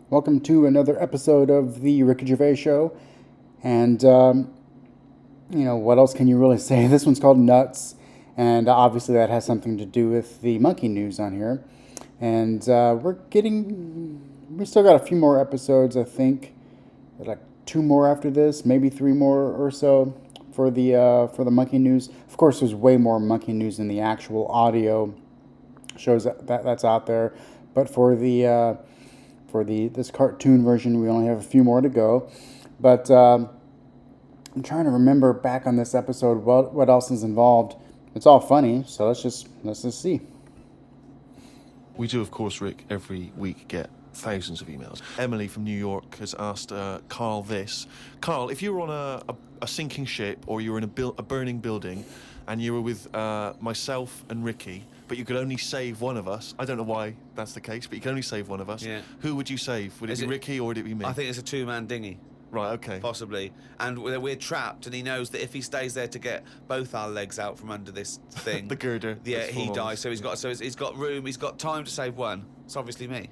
Welcome to another episode of the Ricky Gervais Show. And, what else can you really say? This one's called Nuts, and obviously that has something to do with the monkey news on here. And we still got a few more episodes, I think. Like two more after this, maybe three more or so for the monkey news. Of course, there's way more monkey news than the actual audio shows that's out there. But for this cartoon version, we only have a few more to go. But I'm trying to remember back on this episode what else is involved. It's all funny, so let's just see. We do, of course, Rick, every week get thousands of emails. Emily from New York has asked Karl this. Karl, if you were on a sinking ship or you were in a burning building and you were with myself and Ricky, but you could only save one of us, I don't know why that's the case, but you can only save one of us, who would you save? Would it be Ricky or would it be me? I think it's a two-man dinghy. Right, okay. Possibly. And we're trapped, and he knows that if he stays there to get both our legs out from under this thing... the girder. Yeah, he dies. So he's got room, he's got time to save one. It's obviously me.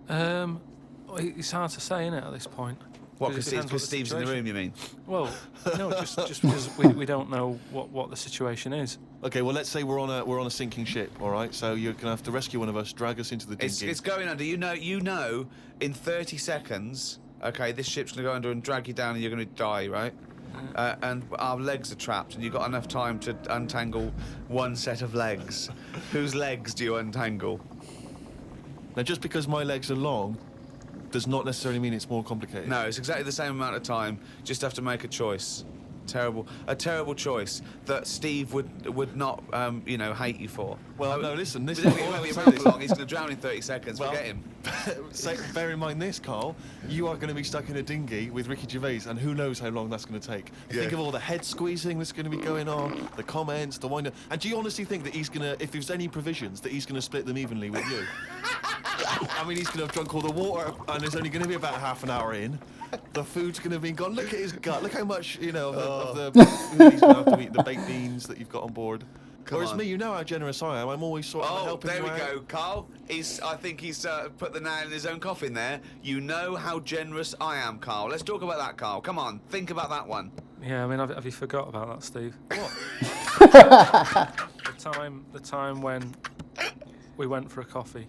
It's hard to say, isn't it, at this point? What, because Steve's in the room, you mean? Well, no, just because we don't know what the situation is. Okay, well, let's say we're on a sinking ship, all right? So you're going to have to rescue one of us, drag us into the dinghy. It's going under. You know, in 30 seconds... Okay, this ship's going to go under and drag you down and you're going to die, right? And our legs are trapped and you've got enough time to untangle one set of legs. Whose legs do you untangle? Now, just because my legs are long does not necessarily mean it's more complicated. No, it's exactly the same amount of time. Just have to make a choice. A terrible choice that Steve would not, hate you for. Well, no, listen, this he won't be around for long. He's going to drown in 30 seconds. Forget him. Bear in mind this, Karl. You are going to be stuck in a dinghy with Ricky Gervais, and who knows how long that's going to take. Think of all the head squeezing that's going to be going on, the comments, the wind-up. And do you honestly think that he's going to, if there's any provisions, that he's going to split them evenly with you? I mean, he's going to have drunk all the water, and there's only going to be about half an hour in. The food's going to be gone. Look at his gut. Look how much, of the food he's going to have to eat, the baked beans that you've got on board. Whereas me, you know how generous I am. I'm always sort of helping you out. Oh, there we go, Karl. I think he's put the nail in his own coffin there. You know how generous I am, Karl. Let's talk about that, Karl. Come on, think about that one. Yeah, I mean, have you forgot about that, Steve? What? the time when we went for a coffee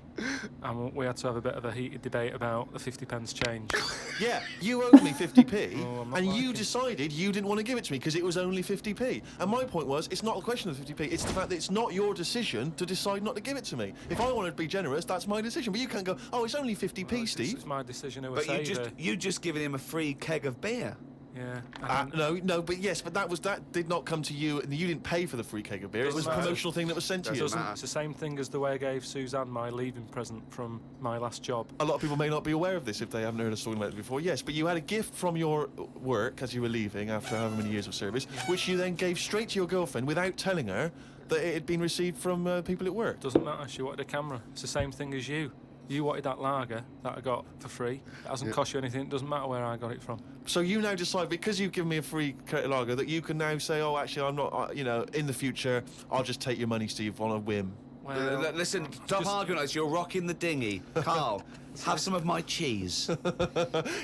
and we had to have a bit of a heated debate about the 50p change. Yeah, you owed me 50p, and you liking. decided you didn't want to give it to me because it was only 50p. And my point was, it's not a question of 50p, it's the fact that it's not your decision to decide not to give it to me. If I want to be generous, that's my decision. But you can't go, oh, it's only 50p, Steve. It's my decision who But you just given him a free keg of beer. Yeah. But that did not come to you, and you didn't pay for the free keg of beer. It was a promotional thing that was sent to you. It's the same thing as the way I gave Suzanne my leaving present from my last job. A lot of people may not be aware of this if they haven't heard us talking about it before. Yes, but you had a gift from your work as you were leaving after however many years of service, which you then gave straight to your girlfriend without telling her that it had been received from people at work. Doesn't matter. She wanted a camera. It's the same thing as you. You wanted that lager that I got for free. It hasn't cost you anything. It doesn't matter where I got it from. So you now decide, because you've given me a free crate lager, that you can now say, oh, actually, I'm not, in the future, I'll just take your money, Steve, on a whim. Well, listen, stop arguing like this. You're rocking the dinghy. Karl, have some of my cheese. Do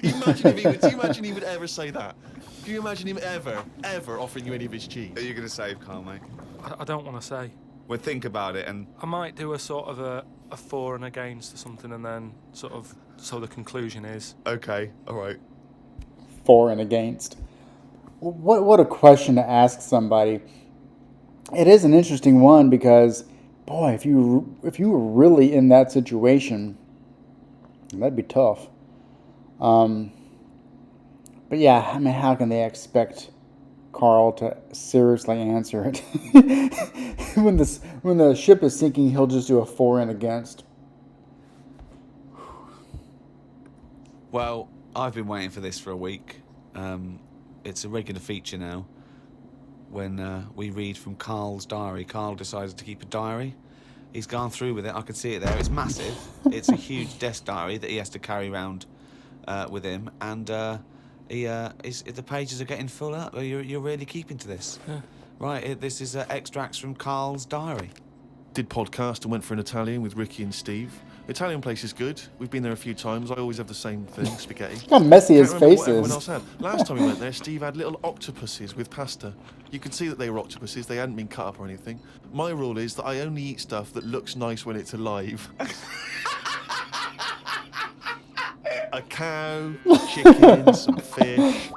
you imagine he would ever say that? Can you imagine him ever offering you any of his cheese? Are you going to save Karl, mate? I don't want to say. Well, think about it and... I might do a sort of a for and against or something, and then so the conclusion is... Okay, all right. For and against. What a question to ask somebody. It is an interesting one because, boy, if you were really in that situation, that'd be tough. But yeah, I mean, how can they expect Karl to seriously answer it? when the ship is sinking, he'll just do a for and against. Well, I've been waiting for this for a week. It's a regular feature now. When we read from Karl's diary, Karl decided to keep a diary. He's gone through with it. I can see it there. It's massive. It's a huge desk diary that he has to carry around with him, and the pages are getting full up. You're really keeping to this. Yeah. Right, this is extracts from Karl's diary. Did podcast and went for an Italian with Ricky and Steve. Italian place is good. We've been there a few times. I always have the same thing, spaghetti. Look how messy his Can't remember face what everyone is. else had. Last time we went there, Steve had little octopuses with pasta. You could see that they were octopuses. They hadn't been cut up or anything. My rule is that I only eat stuff that looks nice when it's alive. A cow, chicken, some fish.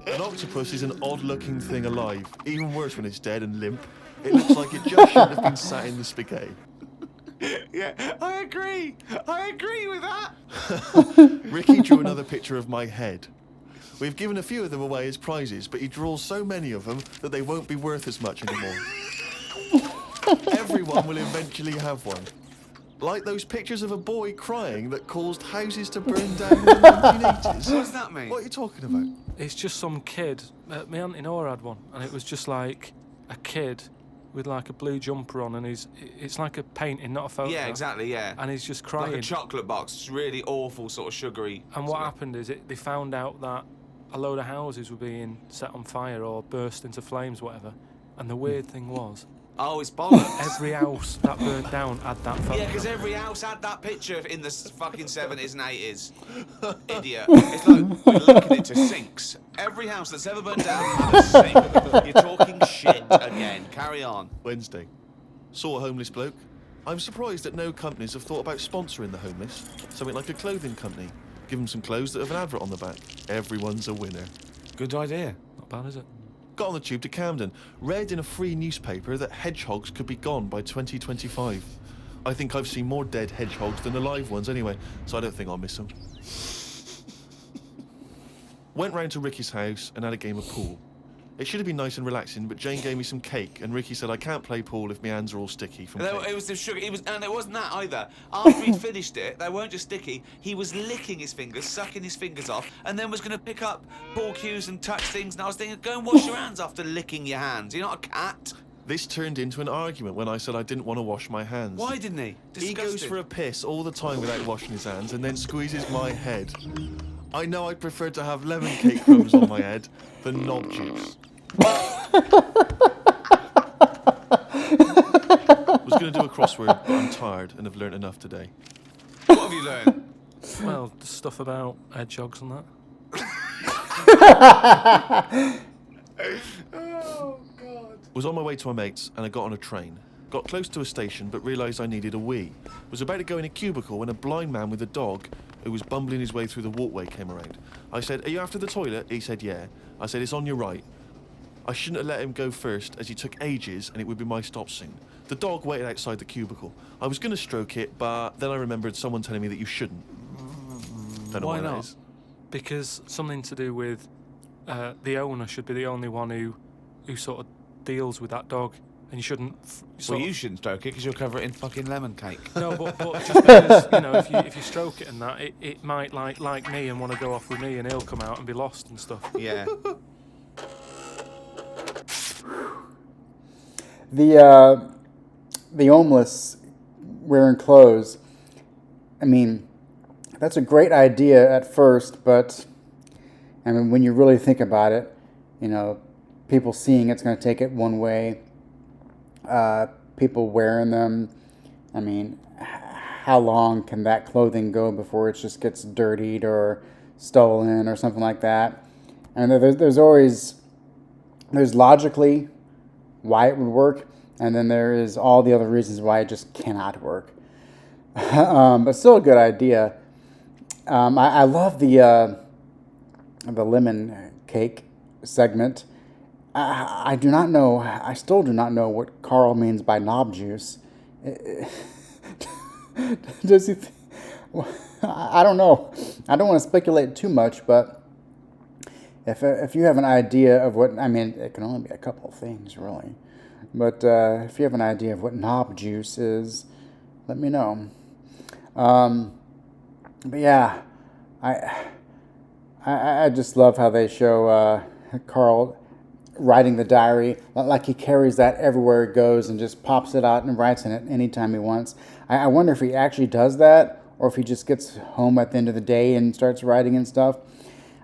An octopus is an odd-looking thing alive. Even worse when it's dead and limp. It looks like it just shouldn't have been sat in the spaghetti. Yeah, I agree with that. Ricky drew another picture of my head. We've given a few of them away as prizes, but he draws so many of them that they won't be worth as much anymore. Everyone will eventually have one. Like those pictures of a boy crying that caused houses to burn down in the 1980s. What does that mean? What are you talking about? It's just some kid. My auntie Nora had one, and it was just like a kid with like a blue jumper on, and it's like a painting, not a photo. Yeah, exactly, yeah. And he's just crying. Like a chocolate box, it's really awful, sort of sugary. And what happened is they found out that a load of houses were being set on fire or burst into flames, whatever. And the weird thing was, Oh, it's bollocks. every house that burnt down had that photo. Yeah, because every house had that picture in the fucking 70s and 80s. Idiot. It's like we're linking it to sinks. Every house that's ever burned down had a sink. You're talking shit again. Carry on. Wednesday. Saw a homeless bloke. I'm surprised that no companies have thought about sponsoring the homeless. Something like a clothing company. Give them some clothes that have an advert on the back. Everyone's a winner. Good idea. Not bad, is it? Got on the tube to Camden. Read in a free newspaper that hedgehogs could be gone by 2025. I think I've seen more dead hedgehogs than alive ones anyway, so I don't think I'll miss them. Went round to Ricky's house and had a game of pool. It should have been nice and relaxing, but Jane gave me some cake, and Ricky said I can't play pool if my hands are all sticky from cake. It was the sugar. And it wasn't that either. After he'd finished it, they weren't just sticky. He was licking his fingers, sucking his fingers off, and then was going to pick up pool cues and touch things. And I was thinking, go and wash your hands after licking your hands. You're not a cat. This turned into an argument when I said I didn't want to wash my hands. Why didn't he? He goes for a piss all the time without washing his hands and then squeezes my head. I know I'd prefer to have lemon cake crumbs on my head than knob juice. Was going to do a crossword, but I'm tired and have learnt enough today. What have you learned? Well, the stuff about hedgehogs and that. Oh, God. Was on my way to my mates and I got on a train. Got close to a station but realised I needed a wee. Was about to go in a cubicle when a blind man with a dog who was bumbling his way through the walkway came around. I said, "Are you after the toilet?" He said, "Yeah." I said, "It's on your right." I shouldn't have let him go first as he took ages and it would be my stop soon. The dog waited outside the cubicle. I was going to stroke it, but then I remembered someone telling me that you shouldn't. Don't know Why why that not? is. Because something to do with the owner should be the only one who sort of deals with that dog, and you shouldn't. Well, you shouldn't stroke it because you'll cover it in fucking lemon cake. No, but just because if you stroke it and that, it might like me and want to go off with me, and he'll come out and be lost and stuff. Yeah. The homeless wearing clothes. I mean, that's a great idea at first, but I mean, when you really think about it, people seeing it's going to take it one way. People wearing them. I mean, how long can that clothing go before it just gets dirtied or stolen or something like that? And there's logically why it would work, and then there is all the other reasons why it just cannot work. But still a good idea. I love the lemon cake segment. I still do not know what Karl means by knob juice. Does he? I don't know. I don't want to speculate too much, but if you have an idea of what, I mean, it can only be a couple of things, really. But if you have an idea of what knob juice is, let me know. But yeah, I just love how they show Karl writing the diary, like he carries that everywhere he goes and just pops it out and writes in it anytime he wants. I wonder if he actually does that, or if he just gets home at the end of the day and starts writing and stuff.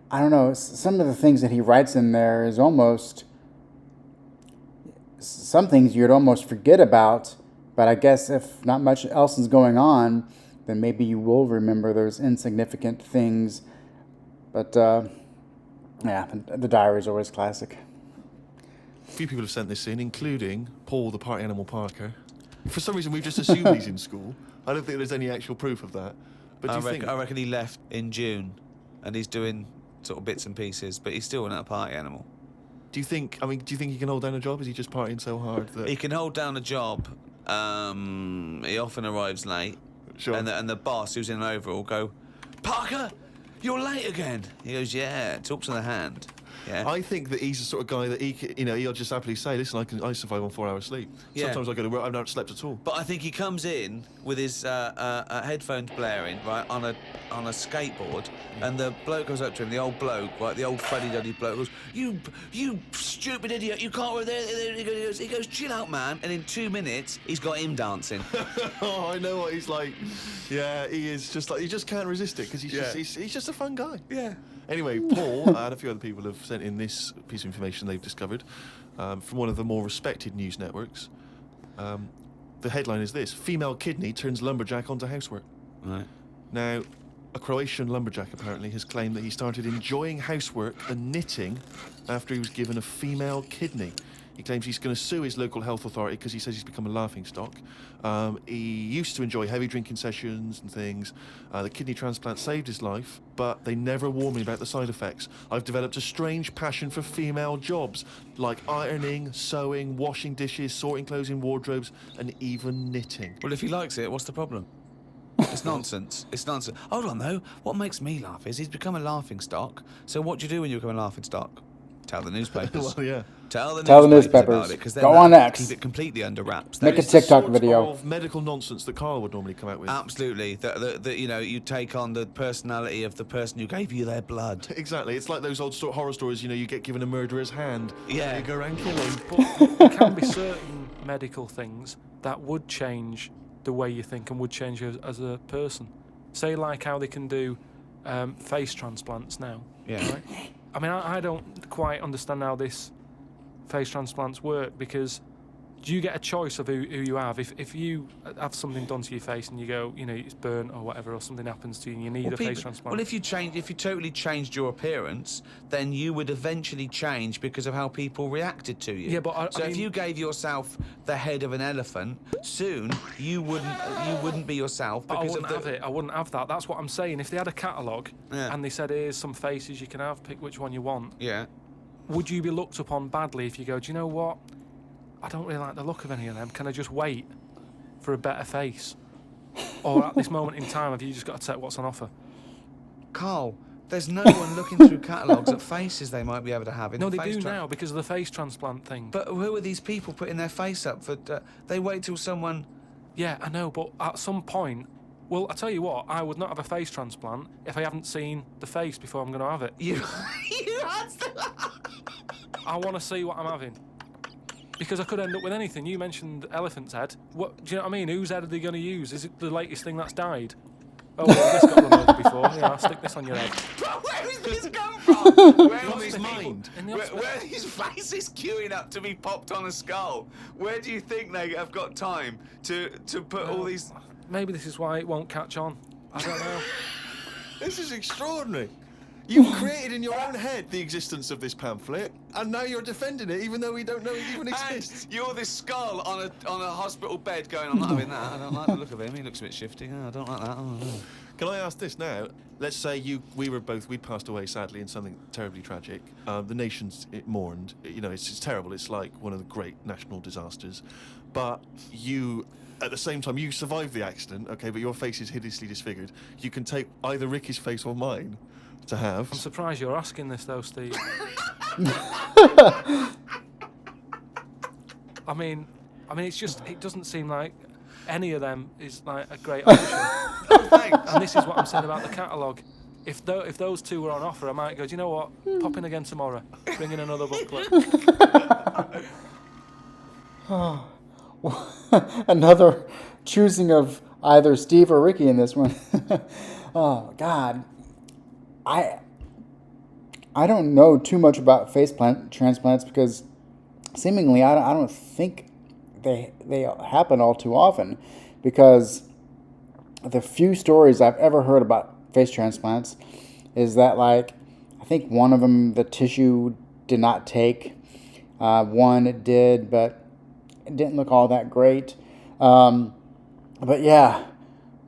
I don't know. Some of the things that he writes in there is almost some things you'd almost forget about, but I guess if not much else is going on, then maybe you will remember those insignificant things. But, yeah, the diary is always classic. A few people have sent this in, including Paul, the party animal Parker. For some reason, we've just assumed he's in school. I don't think there's any actual proof of that. But do you think... I reckon he left in June, and he's doing sort of bits and pieces, but he's still not a party animal. Do you think he can hold down a job? Is he just partying so hard that... He can hold down a job. He often arrives late. Sure. And the boss, who's in an overall, go, Parker, you're late again. He goes, yeah, talks in the hand. Yeah. I think that he's the sort of guy that he'll just happily say, listen, I survive on 4 hours sleep. Yeah. Sometimes I go to work, I've not slept at all. But I think he comes in with his headphones blaring, right, on a skateboard, and the bloke goes up to him, the old bloke, right, the old fuddy-duddy bloke, goes, you stupid idiot, you can't work there. He goes, chill out, man, and in 2 minutes, he's got him dancing. Oh, I know what he's like. Yeah, he is just like, you just can't resist it, because he's just a fun guy. Yeah. Anyway, Paul and a few other people have sent in this piece of information they've discovered from one of the more respected news networks. The headline is this: female kidney turns lumberjack onto housework. Right. Now, a Croatian lumberjack apparently has claimed that he started enjoying housework and knitting after he was given a female kidney. He claims he's going to sue his local health authority because he says he's become a laughingstock. He used to enjoy heavy drinking sessions and things. The kidney transplant saved his life, but they never warned me about the side effects. I've developed a strange passion for female jobs, like ironing, sewing, washing dishes, sorting clothes in wardrobes, and even knitting. Well, if he likes it, what's the problem? It's nonsense. It's nonsense. Hold on, though. What makes me laugh is he's become a laughingstock. So what do you do when you become a laughingstock? Tell the newspapers. Well, yeah. Tell the newspapers about it, because go on X. Keep it completely under wraps. Make That a is TikTok Sort video. of medical nonsense that Karl would normally come out with. Absolutely. You take on the personality of the person who gave you their blood. Exactly. It's like those old horror stories, you get given a murderer's hand. Yeah. You go around killing. But there can be certain medical things that would change the way you think and would change you as a person. Say like how they can do face transplants now. Yeah. Right? I mean, I don't quite understand how this face transplants work, because do you get a choice of who you have? If you have something done to your face and you go, it's burnt or whatever, or something happens to you and you need a face transplant. Well, if you totally changed your appearance, then you would eventually change because of how people reacted to you. Yeah, but if you gave yourself the head of an elephant, soon you wouldn't be yourself But because I wouldn't have it. I wouldn't have that. That's what I'm saying. If they had a catalogue and they said, here's some faces you can have, pick which one you want. Yeah. Would you be looked upon badly if you go, do you know what? I don't really like the look of any of them. Can I just wait for a better face? Or at this moment in time, have you just got to take what's on offer? Carl, there's no one looking through catalogues at faces they might be able to have. No, they do now because of the face transplant thing. But who are these people putting their face up for? They wait till someone... Yeah, I know, but at some point... Well, I tell you what, I would not have a face transplant if I haven't seen the face before I'm going to have it. You had to... I want to see what I'm having. Because I could end up with anything. You mentioned elephant's head. What, do you know what I mean? Whose head are they going to use? Is it the latest thing that's died? Oh, well, this got run over before. Yeah, I'll stick this on your head. Where is this come from? Where Lost his mind. Where are these faces queuing up to be popped on a skull? Where do you think they have got time to put all these... Maybe this is why it won't catch on. I don't know. This is extraordinary. You've created in your own head the existence of this pamphlet, and now you're defending it, even though we don't know it even exists. And you're this skull on a hospital bed going, I'm not having that. I don't like the look of him. He looks a bit shifty. Oh, I don't like that. Oh, no. Can I ask this now? Let's say we'd passed away sadly in something terribly tragic. The nation's mourned. It's terrible. It's like one of the great national disasters. But you, at the same time, you survived the accident, okay, but your face is hideously disfigured. You can take either Ricky's face or mine to have. I'm surprised you're asking this, though, Steve. I mean, it's just, it doesn't seem like any of them is like a great option. Oh, thanks. And this is what I'm saying about the catalogue. If those two were on offer, I might go, do you know what? Pop in again tomorrow. Bring in another booklet. Another choosing of either Steve or Ricky in this one. Oh, God. I don't know too much about face transplants because seemingly I don't think they happen all too often, because the few stories I've ever heard about face transplants is that, like, I think one of them, the tissue did not take. One it did, but it didn't look all that great. But yeah,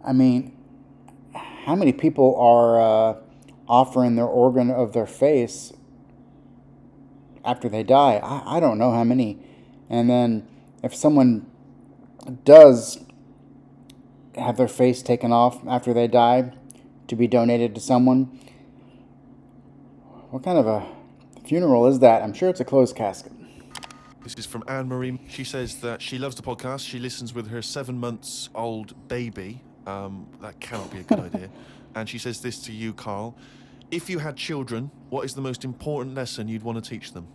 I mean, how many people are offering their organ of their face after they die? I don't know how many. And then if someone does have their face taken off after they die to be donated to someone, what kind of a funeral is that? I'm sure it's a closed casket. This is from Anne-Marie. She says that she loves the podcast. She listens with her 7-month-old baby. That cannot be a good idea. And she says this to you, Karl. If you had children, what is the most important lesson you'd want to teach them?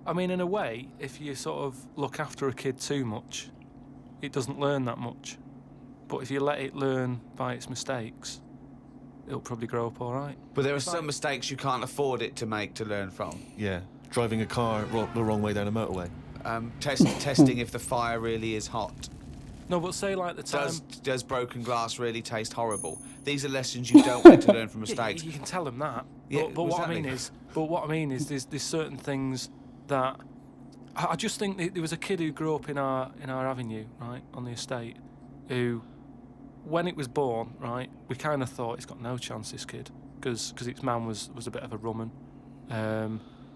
I mean, in a way, if you sort of look after a kid too much, it doesn't learn that much. But if you let it learn by its mistakes, it'll probably grow up all right. But there are some mistakes you can't afford it to make to learn from. Yeah, driving a car the wrong way down a motorway. Testing if the fire really is hot. No, but say like the time... Does broken glass really taste horrible? These are lessons you don't get to learn from mistakes. You can tell them that. Yeah, but what I mean is, there's certain things that I just think there was a kid who grew up in our avenue, right, on the estate, who, when it was born, right, we kind of thought it's got no chance, this kid, because its man was a bit of a rumman.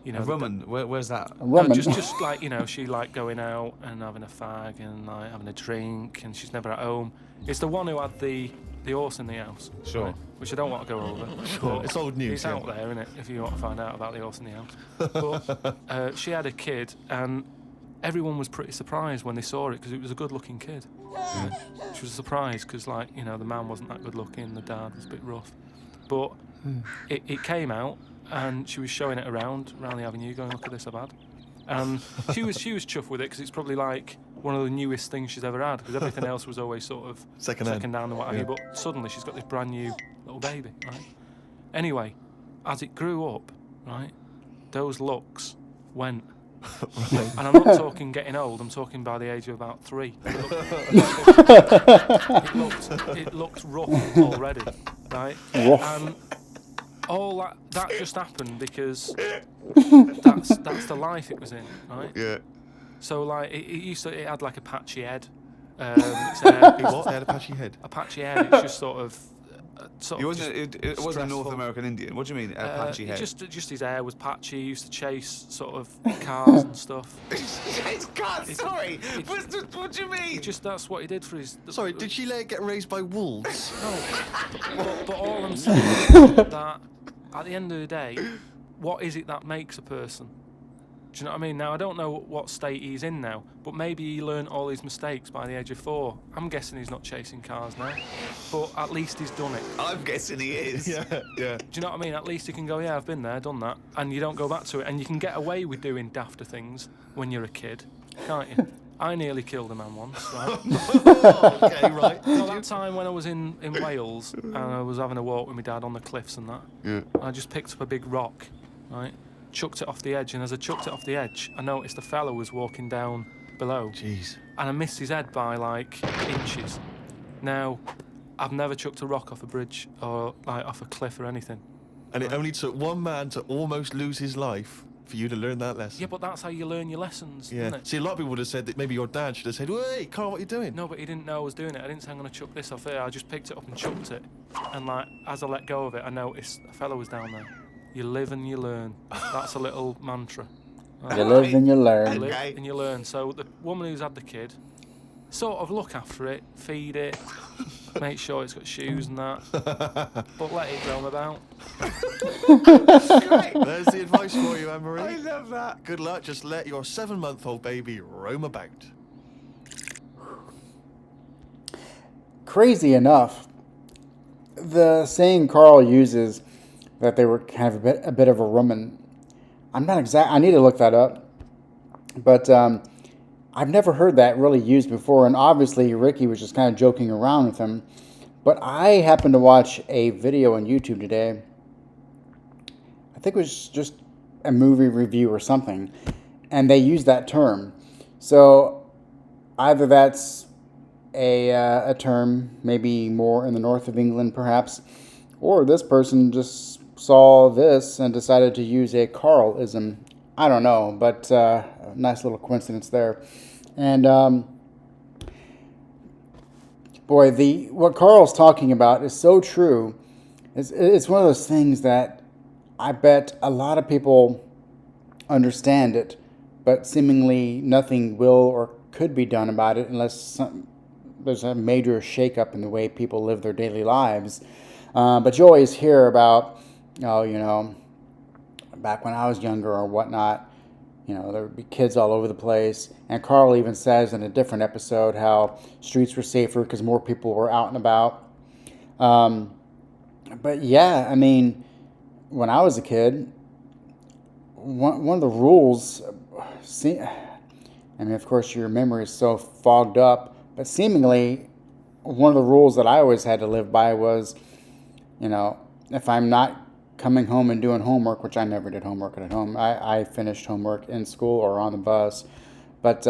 You know, a rumman? Where's that? A rumman? No, just like, you know, she like going out and having a fag and like having a drink, and she's never at home. It's the one who had the horse in the house. Sure. Right, which I don't want to go over. Sure. It's old news. It's out there, isn't it, if you want to find out about the horse in the house. But she had a kid, and everyone was pretty surprised when they saw it, because it was a good-looking kid. Yeah. She was surprised because, like, you know, the man wasn't that good-looking, the dad was a bit rough. But it came out, and she was showing it around the avenue, going, look at this I've had. And she was chuffed with it, because it's probably like one of the newest things she's ever had, because everything else was always sort of second down and what have you. But suddenly she's got this brand new little baby, right? Anyway, as it grew up, right, those looks went. Right. And I'm not talking getting old, I'm talking by the age of about 3. It looked rough already, right? Rough. And all that just happened because that's the life it was in, right? Yeah. So like it had like a patchy head. What? It had a patchy head. A patchy head. It's just sort of. It wasn't a North American Indian. What do you mean, a patchy head? Just his hair was patchy. He used to chase sort of cars and stuff. It's cars. Sorry. What do you mean? That's what he did for his. Sorry, did she let it get raised by wolves? No. But all I'm saying is that at the end of the day, what is it that makes a person? Do you know what I mean? Now, I don't know what state he's in now, but maybe he learned all his mistakes by the age of 4. I'm guessing he's not chasing cars now, but at least he's done it. I'm guessing he is. Yeah. Do you know what I mean? At least he can go, yeah, I've been there, done that, and you don't go back to it. And you can get away with doing dafter things when you're a kid, can't you? I nearly killed a man once, right? Okay, right. So that time when I was in Wales, and I was having a walk with my dad on the cliffs and that, I just picked up a big rock, right? Chucked it off the edge, and as I chucked it off the edge, I noticed a fella was walking down below. Jeez. And I missed his head by like inches. Now, I've never chucked a rock off a bridge or like off a cliff or anything. And it only took one man to almost lose his life for you to learn that lesson. Yeah, but that's how you learn your lessons, Yeah. isn't it? See, a lot of people would have said that maybe your dad should have said, "Hey, Karl, what are you doing?" No, but he didn't know I was doing it. I didn't say I'm going to chuck this off here. I just picked it up and chucked it. And like, as I let go of it, I noticed a fella was down there. You live and you learn. That's a little mantra. You live and you learn. You live and you learn. So the woman who's had the kid, sort of look after it, feed it, make sure it's got shoes and that, but let it roam about. Great. There's the advice for you, Anne-Marie. I love that. Good luck. Just let your 7-month-old baby roam about. Crazy enough, the saying Karl uses that they were kind of a bit of a rumman. I'm not exact. I need to look that up, but I've never heard that really used before. And obviously, Ricky was just kind of joking around with him. But I happened to watch a video on YouTube today. I think it was just a movie review or something, and they used that term. So either that's a term, maybe more in the north of England, perhaps, or this person just saw this and decided to use a Karlism. I don't know, but nice little coincidence there. And boy, what Karl's talking about is so true. It's one of those things that I bet a lot of people understand it, but seemingly nothing will or could be done about it unless there's a major shakeup in the way people live their daily lives. But you always hear about, back when I was younger or whatnot, there would be kids all over the place. And Karl even says in a different episode how streets were safer because more people were out and about. But yeah, I mean, when I was a kid, one of the rules, of course your memory is so fogged up, but seemingly one of the rules that I always had to live by was, if I'm not coming home and doing homework, which I never did homework at home. I finished homework in school or on the bus. But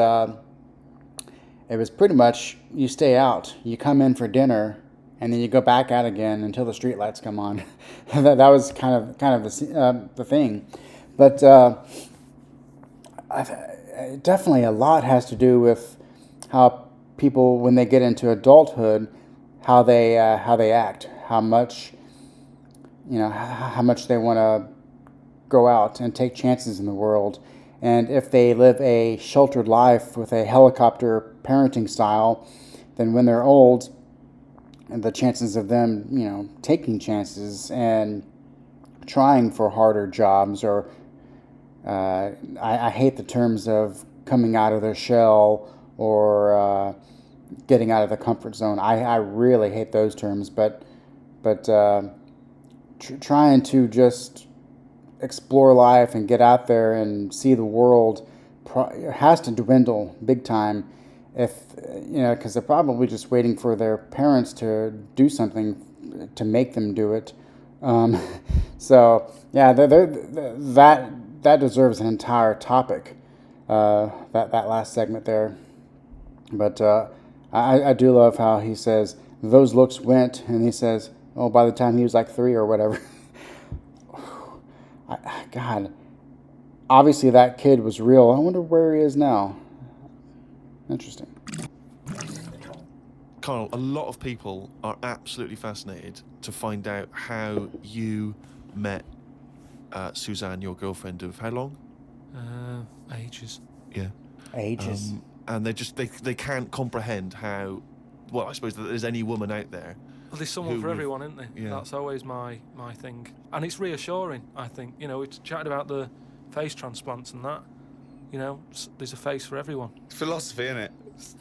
it was pretty much you stay out, you come in for dinner, and then you go back out again until the streetlights come on. that was kind of the thing. But definitely a lot has to do with how people, when they get into adulthood, how they act, how much they want to go out and take chances in the world. And if they live a sheltered life with a helicopter parenting style, then when they're old, and the chances of them, taking chances and trying for harder jobs, or I hate the terms of coming out of their shell or getting out of the comfort zone. I really hate those terms, but trying to just explore life and get out there and see the world has to dwindle big time, because they're probably just waiting for their parents to do something to make them do it. So yeah, that deserves an entire topic, that last segment there. But I do love how he says those looks went, and he says, oh, by the time he was like 3 or whatever. God, obviously that kid was real. I wonder where he is now. Interesting. Karl, a lot of people are absolutely fascinated to find out how you met Suzanne, your girlfriend of how long? Ages. Yeah. Ages. And they can't comprehend how, well, I suppose that there's any woman out there. Well, there's someone for everyone, isn't there? Yeah. That's always my thing. And it's reassuring, I think. We've chatted about the face transplants and that. There's a face for everyone. It's philosophy, isn't it?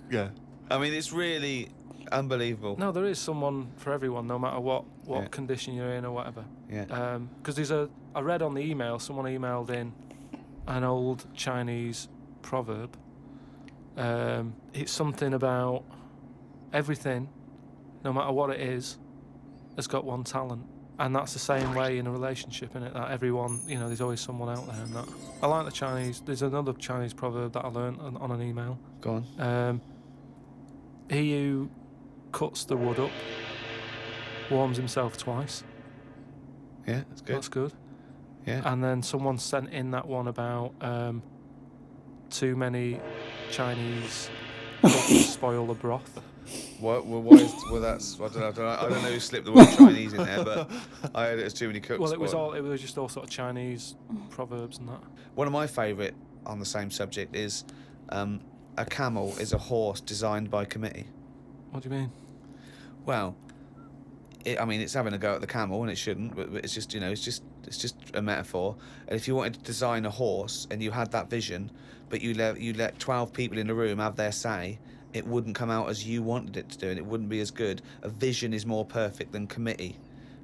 Yeah. I mean, it's really unbelievable. No, there is someone for everyone, no matter what condition you're in or whatever. Yeah. Because I read on the email, someone emailed in an old Chinese proverb. It's something about everything, no matter what it is, has got one talent. And that's the same way in a relationship, innit? That everyone, there's always someone out there and that. I like the Chinese. There's another Chinese proverb that I learned on an email. Go on. He who cuts the wood up warms himself twice. Yeah, that's good. That's good. Yeah. And then someone sent in that one about too many Chinese cooks spoil the broth. Why that's I don't know who slipped the word Chinese in there, but I heard it was too many cooks. Well, it was just all sort of Chinese proverbs and that. One of my favourite on the same subject is a camel is a horse designed by committee. What do you mean? Well, it's having a go at the camel, and it shouldn't. But it's just it's just a metaphor. And if you wanted to design a horse and you had that vision, but you let 12 people in the room have their say, it wouldn't come out as you wanted it to do, and it wouldn't be as good. A vision is more perfect than committee,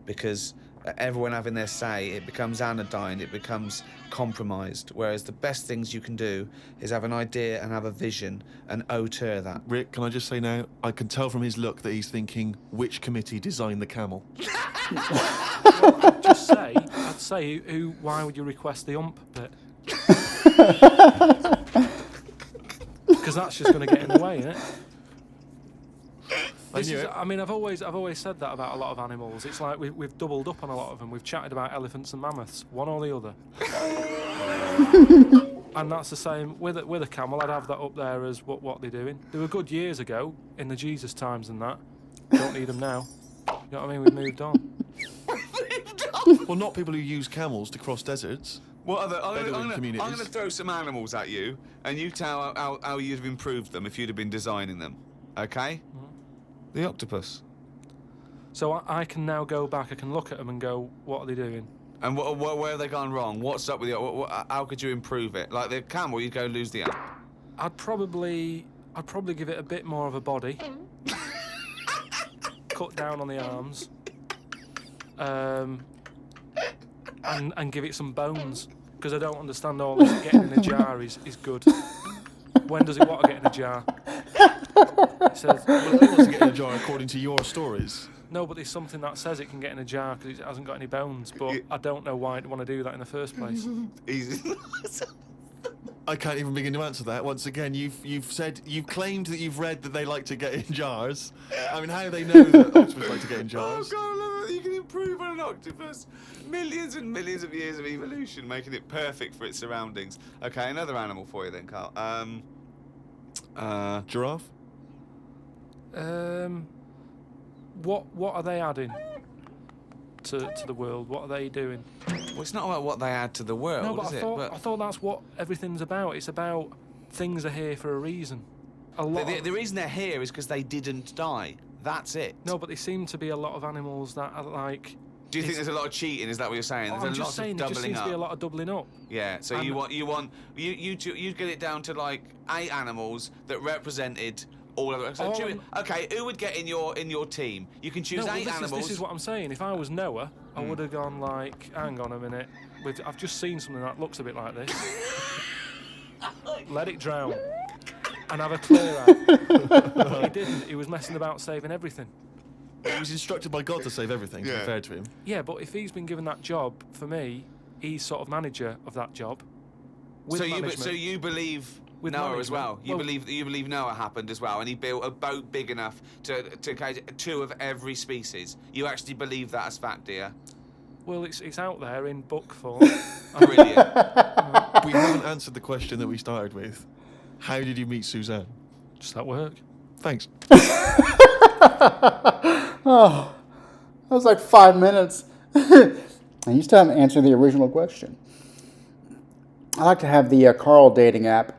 because everyone having their say, it becomes anodyne, it becomes compromised. Whereas the best things you can do is have an idea and have a vision and auteur that. Rick, can I just say now, I can tell from his look that he's thinking, which committee designed the camel? Well, I'd say, why would you request the ump bit? Because because that's just going to get in the way, isn't it? I knew it. I mean, I've always said that about a lot of animals. It's like we've doubled up on a lot of them. We've chatted about elephants and mammoths, one or the other. And that's the same with a camel. I'd have that up there as what they're doing. They were good years ago in the Jesus times and that. Don't need them now. You know what I mean? We've moved on. Well, not people who use camels to cross deserts. What other? Bedouin I'm communities. going to throw some animals at you, and you tell how you'd have improved them if you'd have been designing them. Okay? The octopus. So I can now go back. I can look at them and go, what are they doing? And where have they gone wrong? What's up with you? How could you improve it? Like the camel, you'd go lose the arm. I'd probably give it a bit more of a body. Cut down on the arms. And give it some bones, because I don't understand all this getting in a jar is good. When does it want to get in a jar? It says, Well, it wants to get in a jar according to your stories. no, but there's something that says it can get in a jar because it hasn't got any bones, but I don't know why I'd want to do that in the first place. I can't even begin to answer that. Once again, you've claimed that you've read that they like to get in jars. I mean, how do they know that octopus like to get in jars? Oh God, I love it. You can improve on an octopus. Millions and millions of years of evolution, making it perfect for its surroundings. Okay, another animal for you then, Karl. Giraffe? What are they adding to the world? What are they doing? Well, it's not about what they add to the world, No, but is I it? thought that's what everything's about. It's about things are here for a reason. The reason they're here is because they didn't die. That's it. No, but there seem to be a lot of animals that are like. Do you think there's a lot of cheating? Is that what you're saying? Oh, There's I'm a just lot saying, of there just doubling seems to be a up. lot of doubling up. Yeah. So And- you get it down to like 8 animals that represented all of it. So okay, who would get in your team? You can choose No, well, 8 animals. This is what I'm saying. If I was Noah, I would have gone like, hang on a minute. I've just seen something that looks a bit like this. Let it drown. And have a clear out. But he didn't. He was messing about saving everything. He was instructed by God to save everything, to be fair to him. Yeah, but if he's been given that job, for me, he's sort of manager of that job. With management. So you believe With Noah as well? management. You believe Noah happened as well, and he built a boat big enough to catch 2 of every species. You actually believe that as fact, do you? Well, it's out there in book form. Brilliant. We haven't answered the question that we started with. How did you meet Suzanne? Just at work. Thanks. Oh, that was like 5 minutes. And you still haven't answered the original question. I like to have the Karl dating app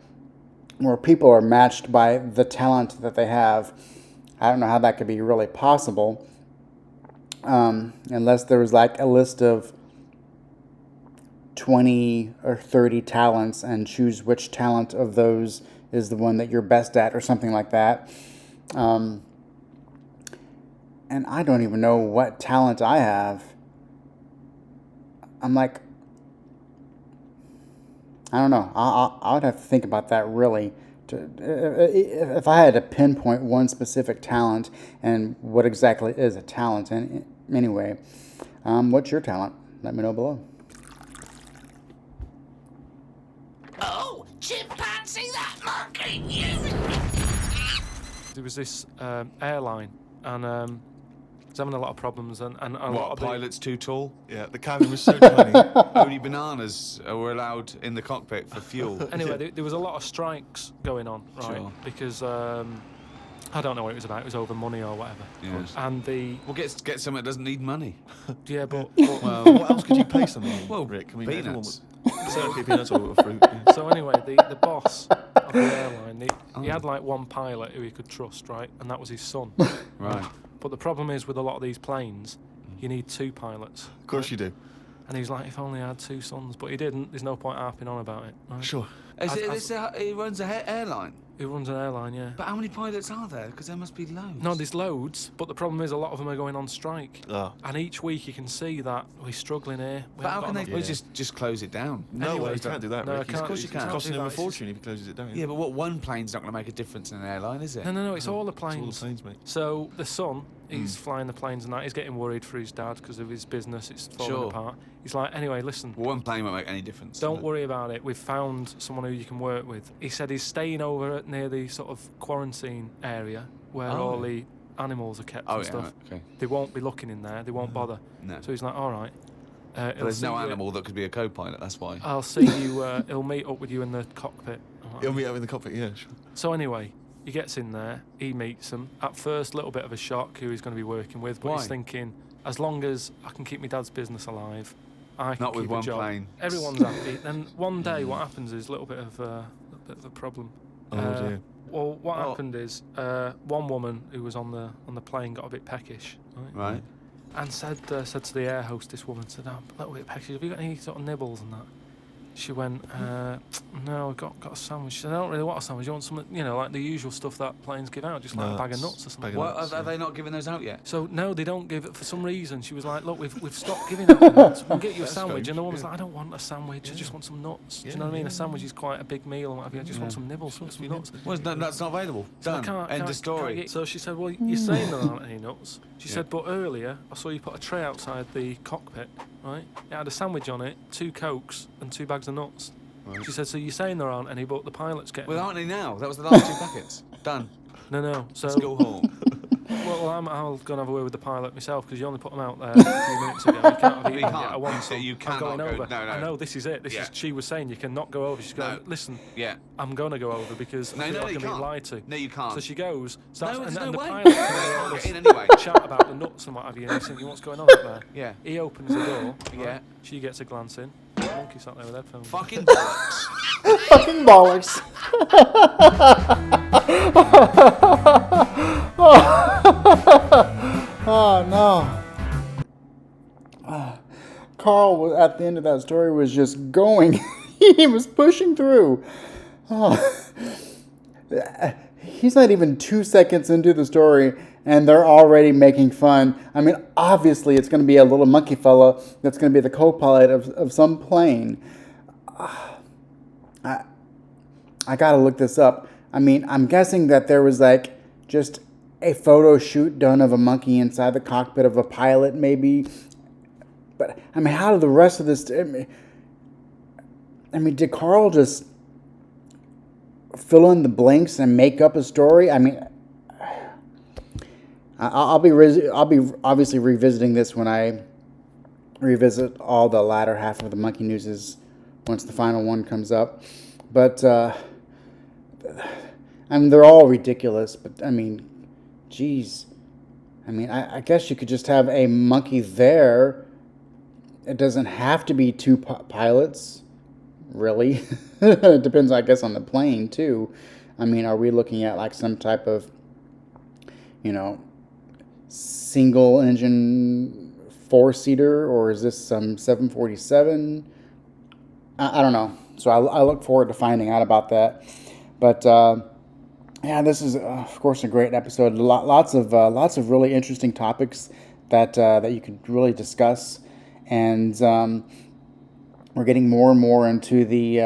where people are matched by the talent that they have. I don't know how that could be really possible unless there was like a list of 20 or 30 talents and choose which talent of those is the one that you're best at or something like that. And I don't even know what talent I have. I'm like, I don't know. I would have to think about that really. If I had to pinpoint one specific talent and what exactly is a talent. And anyway, what's your talent? Let me know below. Oh, chimpanzee, that monkey! You! There was this airline, and it's having a lot of problems, and a lot What, of pilot's too tall? Yeah, the cabin was so tiny. Only bananas were allowed in the cockpit for fuel. Anyway, there was a lot of strikes going on, right? Sure. Because I don't know what it was about. It was over money or whatever. Yes. And Well, get someone that doesn't need money. yeah, but Well, what else could you pay something on, Well, Rick? I mean, peanuts. Peanuts or fruit. Yeah. so anyway, the boss of the airline, he had like one pilot who he could trust, right? And that was his son. Right. But the problem is with a lot of these planes, you need 2 pilots. Of course you do. And he's like, if only I had 2 sons, but he didn't. There's no point harping on about it. Right? Sure. He runs an airline. Who runs an airline? Yeah. But how many pilots are there? Because there must be loads. No, there's loads, but the problem is a lot of them are going on strike. Ah. And each week you can see that we're struggling here. But how can they Yeah. just close it down? No Anyway, way, you can't do that, no, Rick. I can't. Of course you It's can't. costing do him a that. fortune if he closes it down. Yeah, but what one plane's not going to make a difference in an airline, is it? No, it's all the It's all the planes. planes, mate. So the son, He's flying the planes and that. He's getting worried for his dad because of his business. It's falling Sure. apart. He's like, anyway, listen. Well, one plane won't make any difference. Don't worry about it. We've found someone who you can work with. He said he's staying over near the sort of quarantine area where all the animals are kept and stuff. Okay. They won't be looking in there. They won't bother. No. So he's like, all right. But there's no animal that could be a co-pilot, that's why. I'll see you. He'll meet up with you in the cockpit. He'll meet up in the cockpit, yeah, sure. So anyway, he gets in there. He meets them. At first, a little bit of a shock who he's going to be working with, but Why? he's thinking, as long as I can keep my dad's business alive, I can Not with keep a one job. plane. Everyone's happy. Then one day, what happens is a little bit of a problem. Oh, dear. Well, what happened is one woman who was on the plane got a bit peckish, Right. and said to the air hostess woman, said, "I'm a little bit peckish. Have you got any sort of nibbles and that?" She went, "No, I've got a sandwich." She said, "I don't really want a sandwich. You want something, like the usual stuff that planes give out, just like a bag of nuts or something." What, are they not giving those out yet? So no, they don't give it for some reason. She was like, "Look, we've stopped giving out the nuts. We'll get you a sandwich." And the woman's like, "I don't want a sandwich. I just want some nuts." Do you know what I mean? A sandwich is quite a big meal and what have you. I just want some nibbles, some nuts. Well, that's not available. So I Done. End of story. So she said, "Well, you're saying there aren't any nuts." She said, "But earlier I saw you put a tray outside the cockpit, right? It had a sandwich on it, 2 Cokes and 2 bags of nuts." She said, "So you're saying there aren't any, but the pilot's getting Well, them." aren't they now? That was the last 2 packets. Done. No. So Let's go home. well, I'll go and have a word with the pilot myself because you only put them out there a few minutes ago. You can't have You eaten can't. yet. I want You some. you I'm cannot going go- over. no, no. I know this is it. This Yeah. is. She was saying you cannot go over. She's going. No. Listen, Yeah. I'm going to go over because No, I feel no, like you I'm being can't. lied to. No, you can't. So she goes. Starts, No, there's and no the way. pilot can hear all Get this in anyway. chat about the nuts and what have you. And he's thinking, what's going on up there? Yeah. He opens the door. Yeah. Right? She gets a glance in. The monkey sat there with headphones. Fucking bollocks. Fucking bollocks. Oh no. Carl was at the end of that story was just going. He was pushing through. Oh. He's not even 2 seconds into the story and they're already making fun. I mean, obviously it's going to be a little monkey fella that's going to be the co-pilot of some plane. I gotta look this up. I mean, I'm guessing that there was like just a photo shoot done of a monkey inside the cockpit of a pilot, maybe. But I mean, how did the rest of this? I mean, did Karl just fill in the blanks and make up a story? I mean, I'll be obviously revisiting this when I revisit all the latter half of the Monkey Newses once the final one comes up. But I mean, they're all ridiculous. But I mean, geez, I mean, I guess you could just have a monkey there. It doesn't have to be 2 pilots, really. It depends, I guess, on the plane too. I mean, are we looking at like some type of, single engine 4-seater, or is this some 747? I don't know. So I look forward to finding out about that. But yeah, this is of course a great episode. Lots of really interesting topics that you could really discuss, and we're getting more and more into the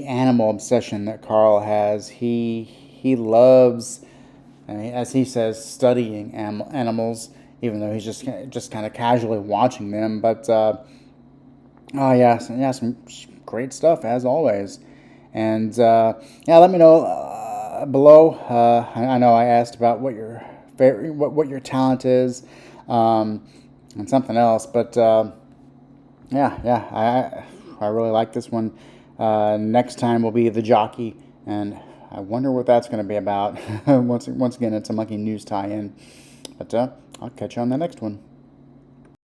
animal obsession that Karl has. He loves, I mean, as he says, studying animals, even though he's just kind of casually watching them. But oh yeah, some great stuff as always. And yeah, let me know below. I know I asked about what your favorite, what your talent is, and something else. But yeah, I really like this one. Next time will be the jockey, and I wonder what that's going to be about. Once again, it's a Monkey News tie-in. But I'll catch you on the next one.